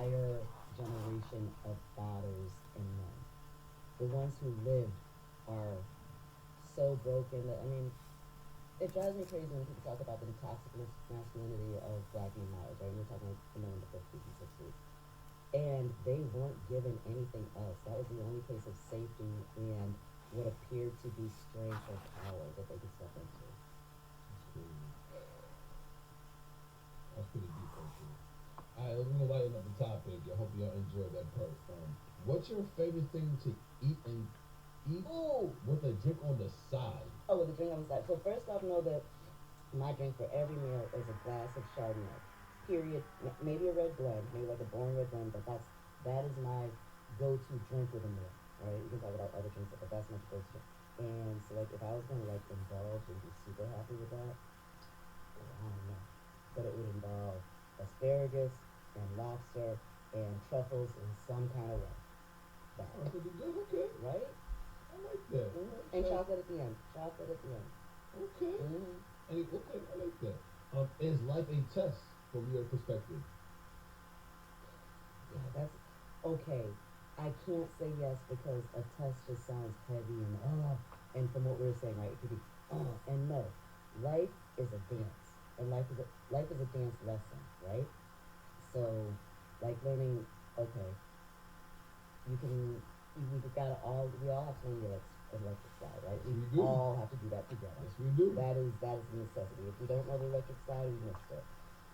entire generation of fathers and men. The ones who lived are so broken that, I mean, it drives me crazy when people talk about the toxic masculinity of black men males, right? And we're talking like the men in the 50s and 60s. And they weren't given anything else. That was the only place of safety and what appeared to be strength or power that they could step into. That's pretty deep, actually. All right, we're gonna lighten up the topic. I hope y'all enjoyed that part. What's your favorite thing to eat Ooh! with a drink on the side? Oh, with a drink on the side. So first off, know that my drink for every meal is a glass of Chardonnay. Period. Maybe a red blend, maybe like a boring red blend, but that is my go-to drink with a meal. Right? You can talk about other drinks, but that's my go-to. And so, like, if I was gonna like indulge and be super happy with that, I don't know, but it would involve asparagus and lobster and truffles in some kind of way. That, Oh, pretty good. Okay, right? I like that. And chocolate at the end. Chocolate at the end. Okay. Mm-hmm. Okay, I like that. Is life a test from your perspective? Yeah, that's okay. I can't say yes because a test just sounds heavy and from what we were saying, right? It could be and no. Life is a dance, and life is a dance lesson, right? So, like learning, okay, you can we all have to learn the electric slide, right? Yes, we do. All have to do that together. Yes, we do. That is a necessity. If we don't know the electric slide, we missed it.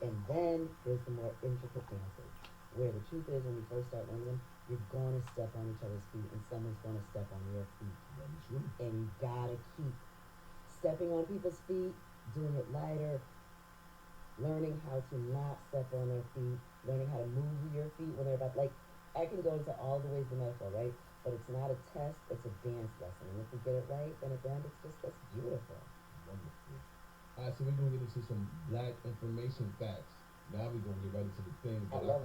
And then there's the more intricate dances, where the truth is when you first start learning them, you're going to step on each other's feet, and someone's going to step on your feet. That is true. And you gotta keep stepping on people's feet, doing it lighter, learning how to not step on their feet, learning how to move your feet when they're about, like, I can go into all the ways the metaphor, right? But it's not a test, it's a dance lesson. And if we get it right, then at the end it's beautiful. Wonderful. All right, so we're gonna get into some black information facts. Now we're gonna get right into the things that I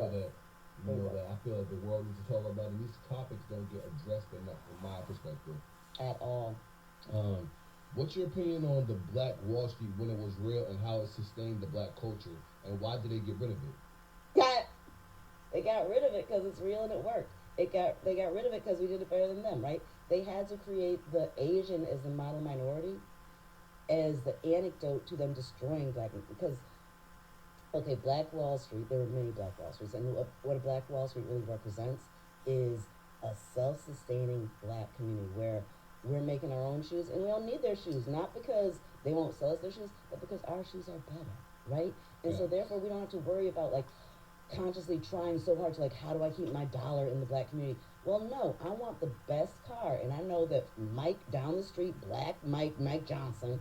feel that I feel like the world needs to talk about, and these topics don't get addressed enough from my perspective. At all. What's your opinion on the Black Wall Street when it was real and how it sustained the black culture, and why did they get rid of it? They got rid of it because it's real and it worked. They got rid of it because we did it better than them, right? They had to create the Asian as the model minority as the anecdote to them destroying black people. Because, okay, Black Wall Street, there were many Black Wall Streets, and what a Black Wall Street really represents is a self-sustaining black community where we're making our own shoes and we don't need their shoes, not because they won't sell us their shoes, but because our shoes are better, right? And so therefore we don't have to worry about like consciously trying so hard to like, how do I keep my dollar in the black community? Well, no, I want the best car, and I know that Mike down the street, Black Mike Johnson,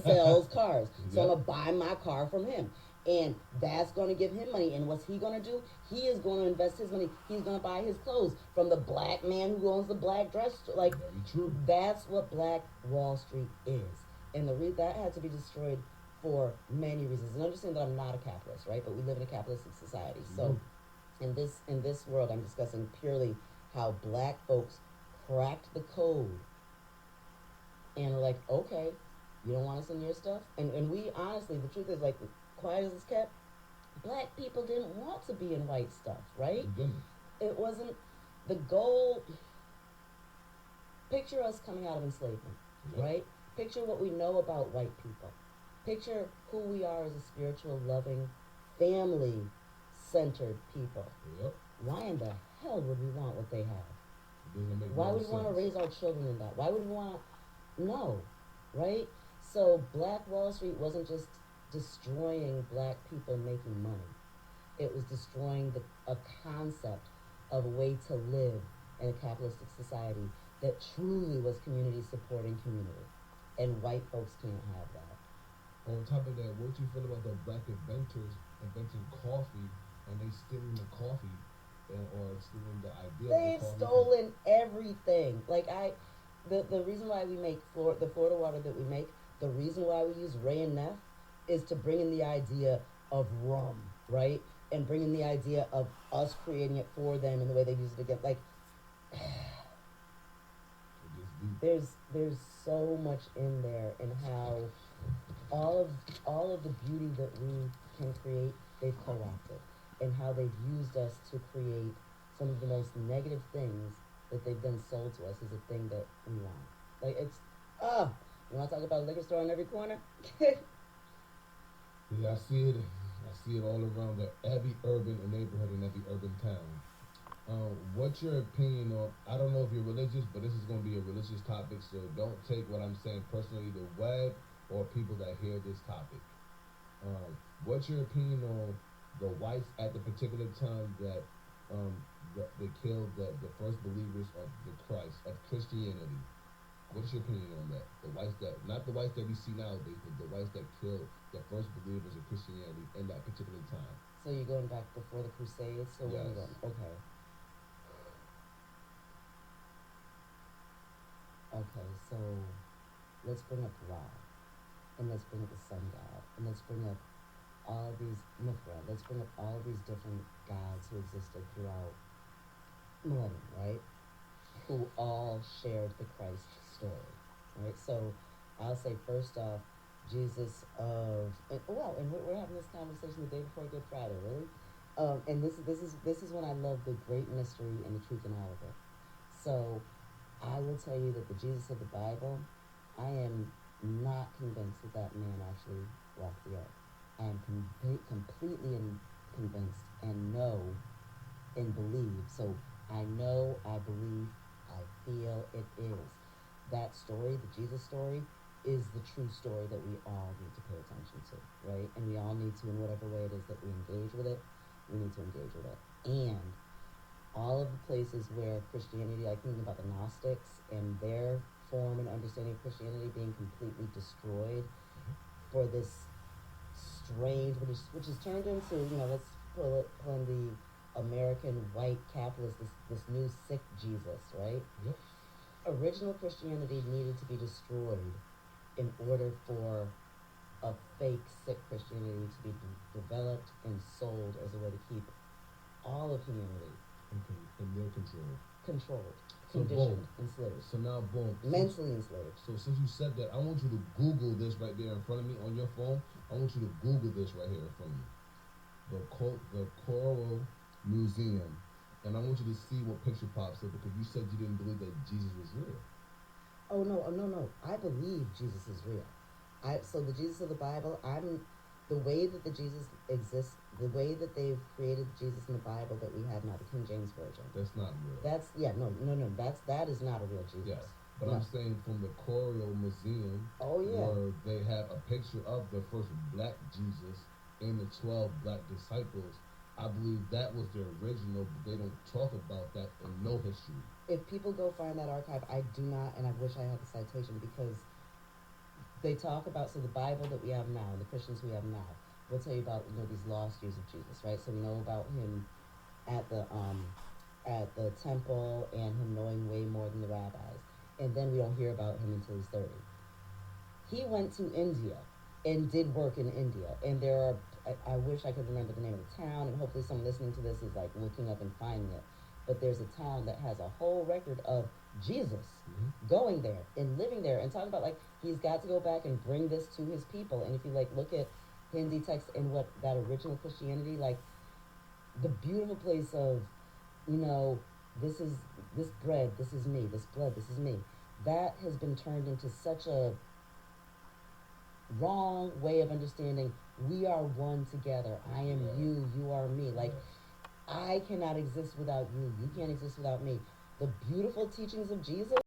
sells cars, so I'm gonna buy my car from him, and that's gonna give him money. And what's he gonna do? He is gonna invest his money. He's gonna buy his clothes from the black man who owns the black dress store. Like, very true. That's what Black Wall Street is, and that had to be destroyed for many reasons. And understand that I'm not a capitalist, right? But we live in a capitalistic society. So in this world, I'm discussing purely how black folks cracked the code and are like, okay, you don't want us in your stuff? And we honestly, the truth is, like, quiet as it's kept, black people didn't want to be in white stuff, right? It wasn't the goal. Picture us coming out of enslavement, right? Picture what we know about white people. Picture who we are as a spiritual, loving, family-centered people. Why in the hell would we want what they have? Why would we want to raise our children in that? Why would we want to? No, right? So Black Wall Street wasn't just destroying black people making money. It was destroying a concept of a way to live in a capitalistic society that truly was community supporting community. And white folks can't have that. On top of that, what do you feel about the black inventors inventing coffee and they stealing the coffee or stealing the idea They've of the coffee? stolen everything. Like the reason why we make the Florida water that we make, the reason why we use Ray and Neff is to bring in the idea of rum, right? And bring in the idea of us creating it for them and the way they use it again. Like, there's so much in there, and how all of the beauty that we can create, they've co-opted. and how they've used us to create some of the most negative things that they've then sold to us as a thing that we want. Like it's you want to talk about a liquor store on every corner? Yeah, I see it. I see it all around every urban neighborhood and every urban town. What's your opinion on? I don't know if you're religious, but this is going to be a religious topic, so don't take what I'm saying personally, the web or people that hear this topic. What's your opinion on the whites at the particular time that they killed the first believers of the Christ of Christianity? What's your opinion on that? The whites that, not the whites that we see nowadays, but the whites that killed the first believers of Christianity in that particular time. So you're going back before the Crusades? So yes. Where are you going? Okay. Okay, so let's bring up Ra, and let's bring up the sun god, and let's bring up all these Mithra. Let's bring up all these different gods who existed throughout millennium, right? Who all shared the Christ story, right? So I'll say first off, Jesus of and we're having this conversation the day before Good Friday, really, and this is when I love the great mystery and the truth in all of it. So I will tell you that the Jesus of the Bible, I am not convinced that man actually walked the earth. I am completely convinced and know and believe. So I know, I believe, I feel it is. That story, the Jesus story, is the true story that we all need to pay attention to, right? And we all need to, in whatever way it is that we engage with it, we need to engage with it. And all of the places where Christianity, like thinking about the Gnostics and their form and understanding of Christianity being completely destroyed for this strange, which is turned into, let's pull in the American white capitalist, this new sick Jesus, right? Yep. Original Christianity needed to be destroyed in order for a fake sick Christianity to be developed and sold as a way to keep all of humanity in their control. Controlled, So conditioned, enslaved. So now, boom. Mentally enslaved. So since you said that, I want you to Google this right there in front of me on your phone. I want you to Google this right here in front of me. The Coral Museum. And I want you to see what picture pops up, because you said you didn't believe that Jesus was real. Oh, no. I believe Jesus is real. So the Jesus of the Bible, the way that the Jesus exists, the way that they've created Jesus in the Bible that we have now, the King James Version. That's not real. That is not a real Jesus. Yes, but no. I'm saying from the Coral Museum, where they have a picture of the first black Jesus and the 12 black disciples, I believe that was the original, but they don't talk about that in no history. If people go find that archive, I do not, and I wish I had the citation, because they talk about, so the Bible that we have now, the Christians we have now, will tell you about, these lost years of Jesus, right? So we know about him at the temple and him knowing way more than the rabbis. And then we don't hear about him until he's 30. He went to India and did work in India. And there are, I wish I could remember the name of the town, and hopefully someone listening to this is like looking up and finding it. But there's a town that has a whole record of Jesus going there and living there, and talking about, like, he's got to go back and bring this to his people. And if you look at Hindi text and what that original Christianity, like the beautiful place of, this bread, this is me, this blood, this is me, that has been turned into such a wrong way of understanding. We are one together. I am you, you are me. Like, I cannot exist without you. You can't exist without me. The beautiful teachings of Jesus